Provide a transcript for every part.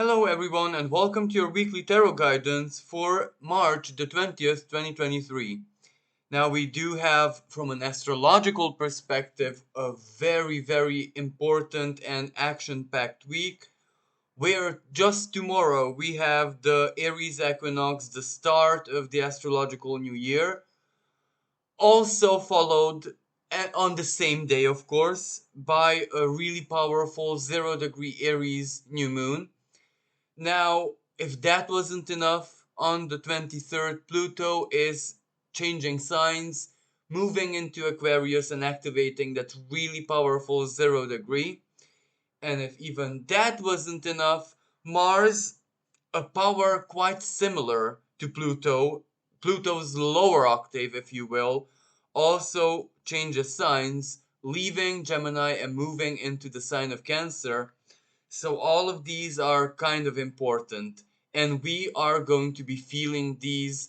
Hello everyone and welcome to your weekly tarot guidance for March the 20th, 2023. Now we do have, from an astrological perspective, a very important and action-packed week where just tomorrow we have the Aries equinox, the start of the astrological new year, also followed on the same day, of course, by a really powerful 0 degree Aries new moon. Now, if that wasn't enough, on the 23rd, Pluto is changing signs, moving into Aquarius and activating that really powerful 0 degree. And if even that wasn't enough, Mars, a power quite similar to Pluto, Pluto's lower octave, if you will, also changes signs, leaving Gemini and moving into the sign of Cancer. So all of these are kind of important, and we are going to be feeling these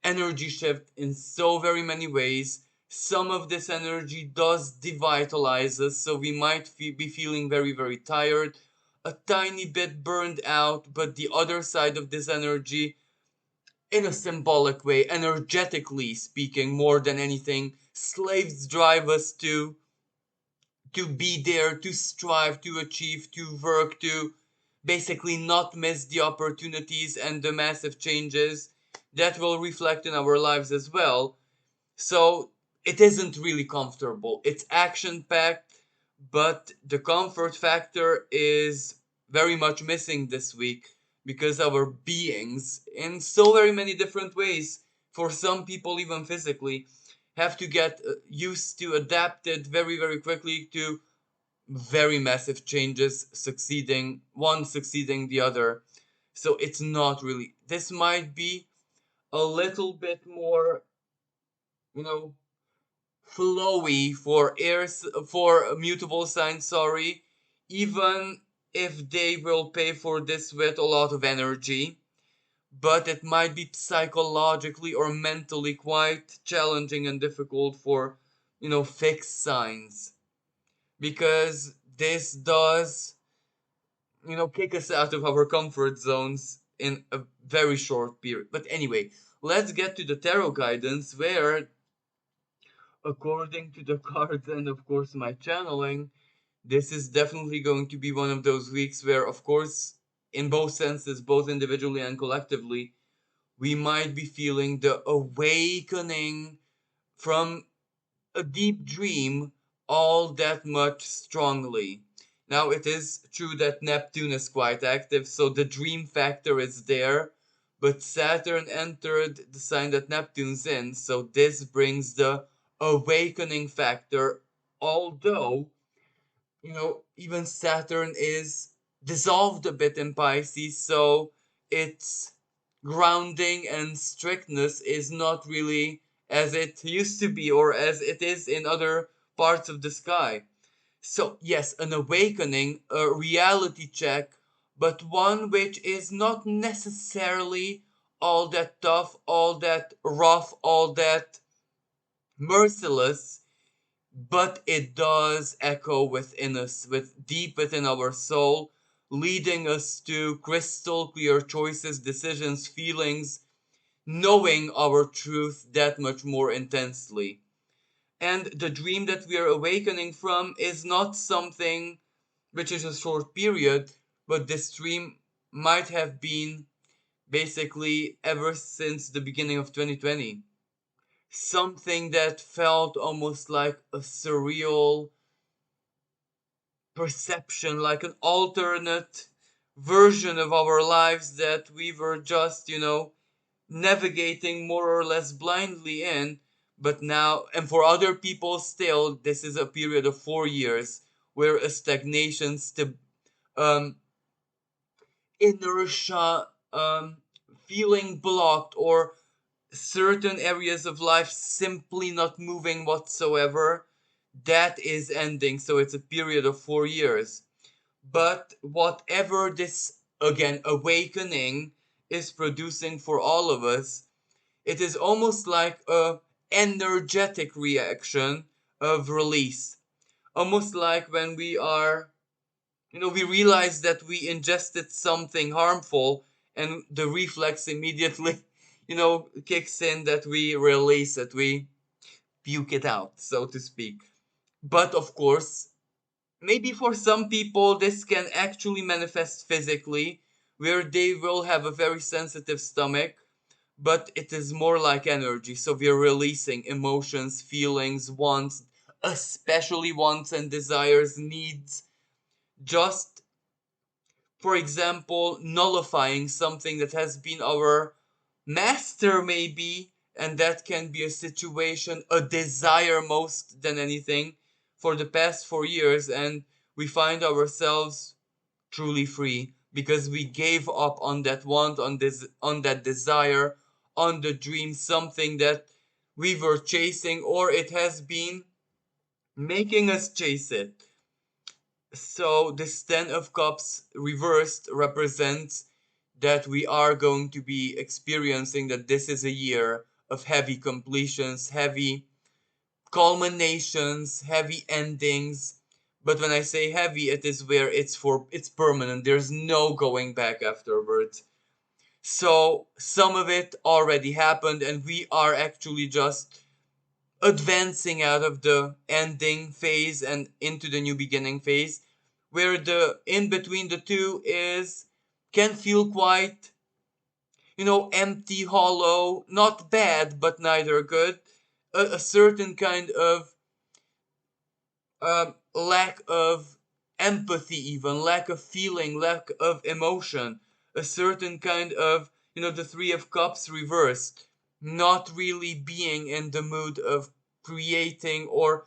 energy shift in so very many ways. Some of this energy does devitalize us, so we might be feeling very tired, a tiny bit burned out, but the other side of this energy, in a symbolic way, energetically speaking, more than anything, slaves drive us to be there, to strive, to achieve, to work, to basically not miss the opportunities and the massive changes that will reflect in our lives as well. So it isn't really comfortable. It's action packed, but the comfort factor is very much missing this week because our beings, in so very many different ways, for some people even physically, have to get used to, adapted very quickly to very massive changes succeeding, one succeeding the other. So it's not really, this might be a little bit more, you know, flowy for airs, for mutable signs, sorry, even if they will pay for this with a lot of energy. But it might be psychologically or mentally quite challenging and difficult for, fixed signs, because this does, kick us out of our comfort zones in a very short period. But anyway, let's get to the tarot guidance, where, according to the cards and of course my channeling, this is definitely going to be one of those weeks where, of course, in both senses, both individually and collectively, we might be feeling the awakening from a deep dream all that much strongly. Now, it is true that Neptune is quite active, so the dream factor is there, but Saturn entered the sign that Neptune's in, so this brings the awakening factor, although, even Saturn is dissolved a bit in Pisces, so its grounding and strictness is not really as it used to be or as it is in other parts of the sky. So, yes, an awakening, a reality check, but one which is not necessarily all that tough, all that rough, all that merciless, but it does echo within us, with deep within our soul, leading us to crystal clear choices, decisions, feelings, knowing our truth that much more intensely. And the dream that we are awakening from is not something which is a short period, but this dream might have been basically ever since the beginning of 2020. Something that felt almost like a surreal perception, like an alternate version of our lives that we were just, navigating more or less blindly in. But now, and for other people still, this is a period of 4 years where a stagnation, um, inertia, feeling blocked, or certain areas of life simply not moving whatsoever, that is ending. So it's a period of 4 years. But whatever this, again, awakening is producing for all of us, it is almost like a energetic reaction of release. Almost like when we are, we realize that we ingested something harmful, and the reflex immediately, kicks in, that we release it, we puke it out, so to speak. But of course, maybe for some people, this can actually manifest physically, where they will have a very sensitive stomach, but it is more like energy. So we're releasing emotions, feelings, wants, especially wants and desires, needs, just, for example, nullifying something that has been our master, maybe, and that can be a situation, a desire most than anything, for the past 4 years, and we find ourselves truly free because we gave up on that want, on that desire, on the dream, something that we were chasing, or it has been making us chase it. So this Ten of Cups reversed represents that we are going to be experiencing that this is a year of heavy completions, heavy culminations, heavy endings. But when I say heavy, it is where it's permanent. There's no going back afterwards. So some of it already happened, and we are actually just advancing out of the ending phase and into the new beginning phase, where the in between the two is can feel quite, empty, hollow, not bad but neither good, a certain kind of lack of empathy, even lack of feeling, lack of emotion, a certain kind of, the Three of Cups reversed, not really being in the mood of creating or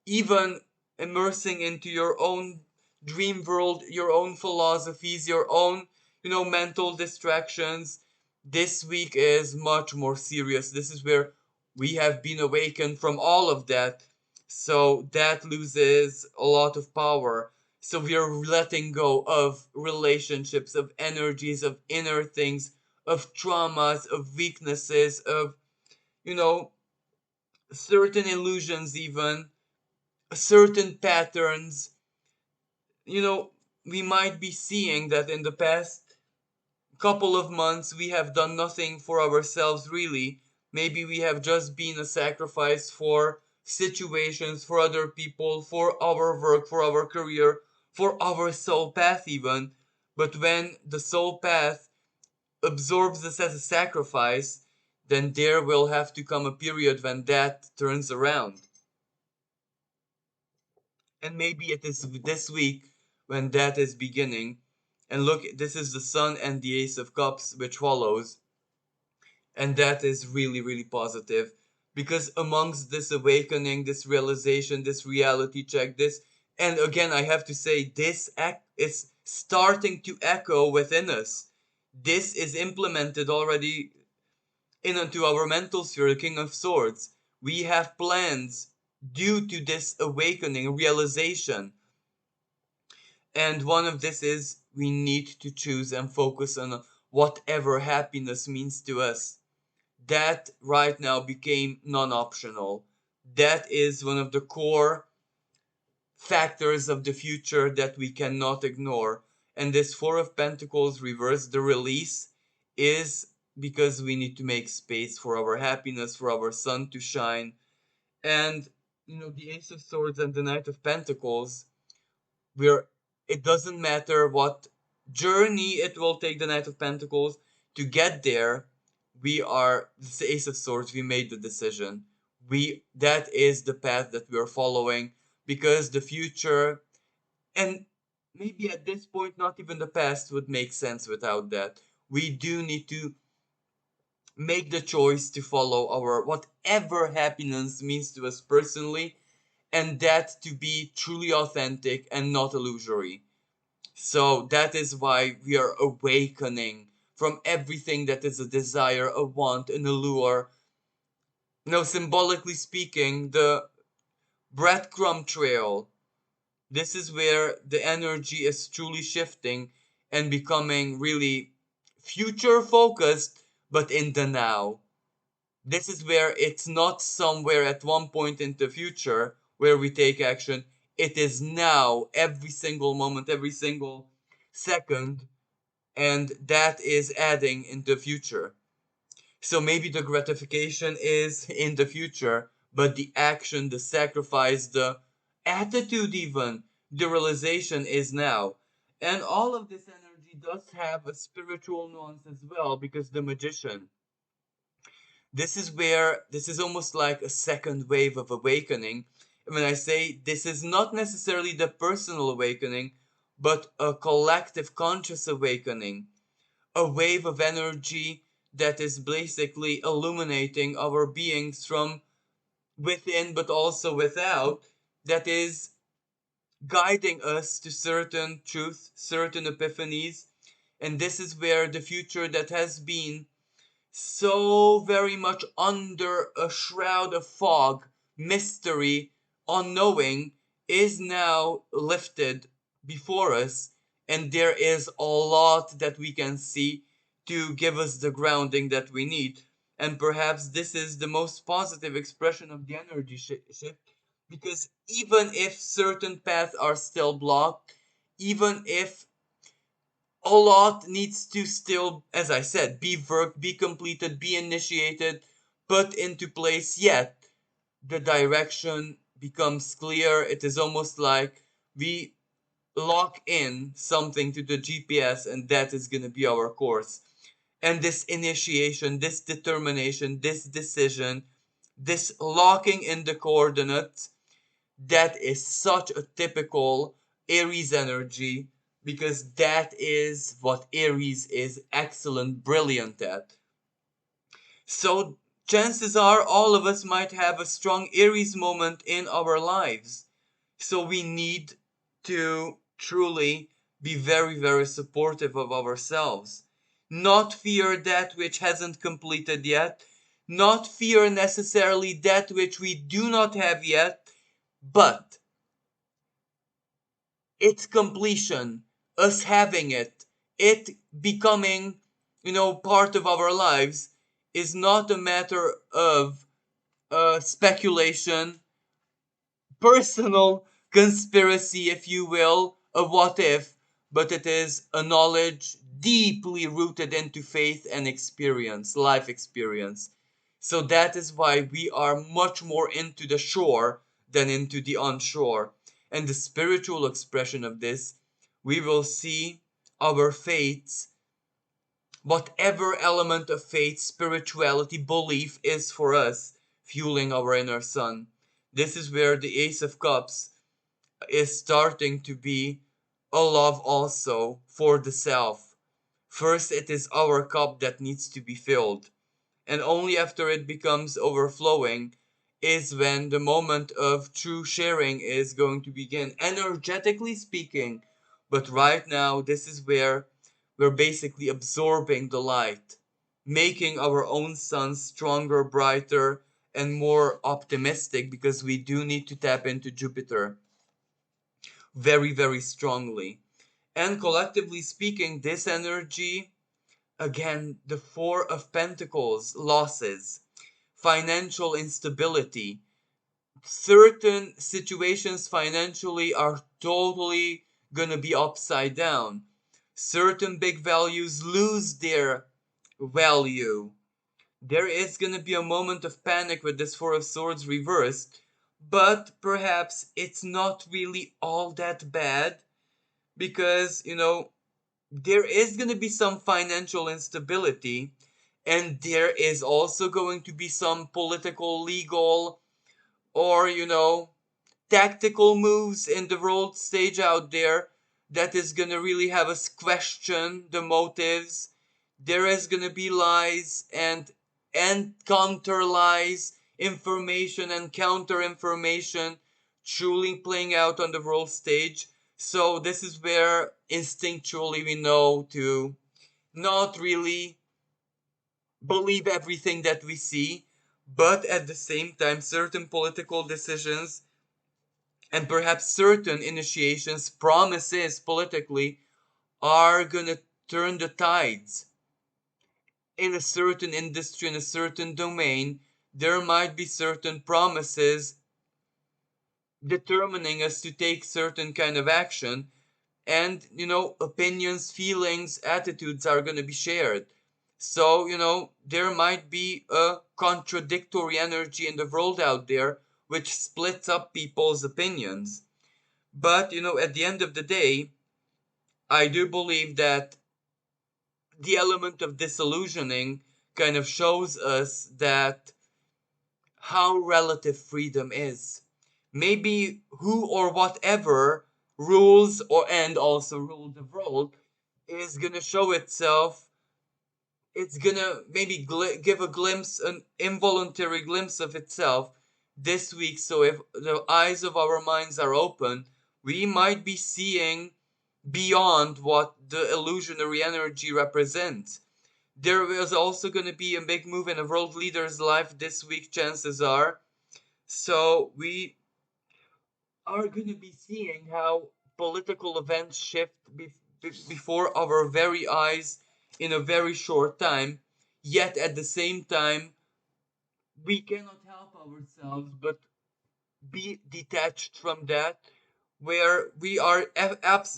even immersing into your own dream world, your own philosophies, your own, mental distractions. This week is much more serious. This is where we have been awakened from all of that, so that loses a lot of power. So we are letting go of relationships, of energies, of inner things, of traumas, of weaknesses, of, you know, certain illusions, even certain patterns. You know, we might be seeing that in the past couple of months we have done nothing for ourselves really. Maybe we have just been a sacrifice for situations, for other people, for our work, for our career, for our soul path even. But when the soul path absorbs us as a sacrifice, then there will have to come a period when that turns around. And maybe it is this week when that is beginning. And look, this is the Sun and the Ace of Cups, which follows. And that is really, really positive. Because amongst this awakening, this realization, this reality check, this, and again, I have to say, this is starting to echo within us. This is implemented already into our mental sphere, the King of Swords. We have plans due to this awakening, realization. And one of this is we need to choose and focus on whatever happiness means to us. That right now became non-optional. That is one of the core factors of the future that we cannot ignore. And this Four of Pentacles reverse, the release, is because we need to make space for our happiness, for our sun to shine. And the Ace of Swords and the Knight of Pentacles, where it doesn't matter what journey it will take the Knight of Pentacles to get there. We are the Ace of Swords. We made the decision. That is the path that we are following, because the future, and maybe at this point not even the past, would make sense without that. We do need to make the choice to follow our whatever happiness means to us personally, and that to be truly authentic and not illusory. So that is why we are awakening from everything that is a desire, a want, an allure. Symbolically speaking, the breadcrumb trail. This is where the energy is truly shifting and becoming really future focused, but in the now. This is where it's not somewhere at one point in the future where we take action. It is now, every single moment, every single second, and that is adding in the future. So maybe the gratification is in the future, but the action, the sacrifice, the attitude, even the realization is now. And all of this energy does have a spiritual nuance as well, because the magician, this is where this is almost like a second wave of awakening. When I say this is not necessarily the personal awakening, but a collective conscious awakening, a wave of energy that is basically illuminating our beings from within but also without, that is guiding us to certain truth, certain epiphanies. And this is where the future that has been so very much under a shroud of fog, mystery, unknowing, is now lifted before us, and there is a lot that we can see to give us the grounding that we need. And perhaps this is the most positive expression of the energy shift, because even if certain paths are still blocked, even if a lot needs to still, as I said, be worked, be completed, be initiated, put into place, yet the direction becomes clear. It is almost like we lock in something to the GPS, and that is going to be our course. And this initiation, this determination, this decision, this locking in the coordinates, that is such a typical Aries energy, because that is what Aries is excellent, brilliant at. So chances are all of us might have a strong Aries moment in our lives. So we need to truly be very, very supportive of ourselves. Not fear that which hasn't completed yet. Not fear necessarily that which we do not have yet, but its completion, us having it, it becoming, part of our lives, is not a matter of speculation, personal conspiracy, if you will, a what if, but it is a knowledge deeply rooted into faith and experience, life experience. So that is why we are much more into the shore than into the onshore. And the spiritual expression of this, we will see our faiths, whatever element of faith, spirituality, belief is for us, fueling our inner sun. This is where the Ace of Cups is starting to be a love also for the self. First, it is our cup that needs to be filled, and only after it becomes overflowing is when the moment of true sharing is going to begin, energetically speaking. But right now, this is where we're basically absorbing the light, making our own sun stronger, brighter, and more optimistic, because we do need to tap into Jupiter very, very strongly. And collectively speaking, this energy, again, the Four of Pentacles, losses, financial instability. Certain situations financially are totally gonna be upside down. Certain big values lose their value. There is gonna be a moment of panic with this Four of Swords reversed, but perhaps it's not really all that bad, because, there is going to be some financial instability, and there is also going to be some political, legal, or, tactical moves in the world stage out there that is going to really have us question the motives. There is going to be lies and counter lies, information and counter information truly playing out on the world stage. So this is where instinctually we know to not really believe everything that we see, but at the same time certain political decisions and perhaps certain initiations, promises politically, are gonna turn the tides. In a certain industry, in a certain domain, there might be certain promises determining us to take certain kind of action, and opinions, feelings, attitudes are going to be shared. So there might be a contradictory energy in the world out there which splits up people's opinions. But at the end of the day, I do believe that the element of disillusioning kind of shows us that how relative freedom is. Maybe who or whatever rules or and also rule the world is gonna show itself. It's gonna maybe give a glimpse, an involuntary glimpse of itself this week. So if the eyes of our minds are open, we might be seeing beyond what the illusionary energy represents. There is also going to be a big move in a world leader's life this week, chances are. So we are going to be seeing how political events shift before our very eyes in a very short time. Yet at the same time, we cannot help ourselves but be detached from that, where we are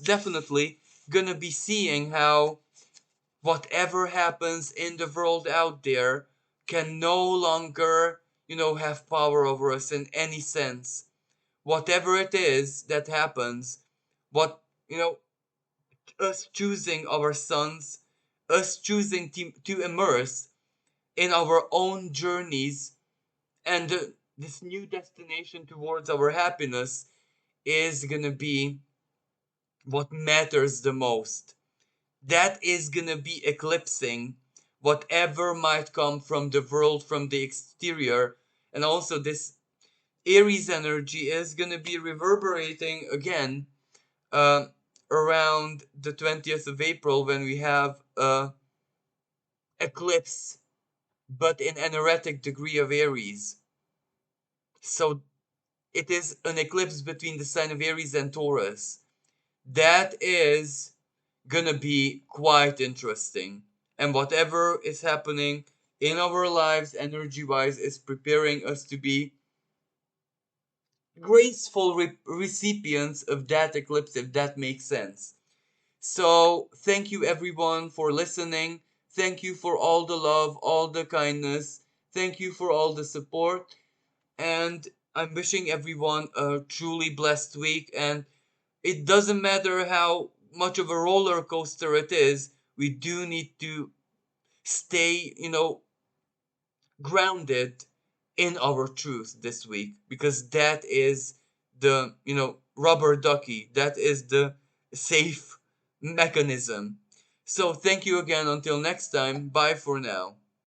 definitely going to be seeing how whatever happens in the world out there can no longer, have power over us in any sense. Whatever it is that happens, what, us choosing our sons, us choosing to immerse in our own journeys, and this new destination towards our happiness is gonna be what matters the most. That is gonna be eclipsing whatever might come from the world, from the exterior. And also this Aries energy is gonna be reverberating again uh, around the 20th of April, when we have a eclipse, but in an erratic degree of Aries. So it is an eclipse between the sign of Aries and Taurus. That is gonna be quite interesting. And whatever is happening in our lives, energy wise, is preparing us to be graceful recipients of that eclipse, if that makes sense. So, thank you everyone for listening. Thank you for all the love, all the kindness. Thank you for all the support. And I'm wishing everyone a truly blessed week. And it doesn't matter how much of a roller coaster it is, we do need to stay, grounded in our truth this week, because that is the, rubber ducky, that is the safe mechanism. So thank you again. Until next time, bye for now.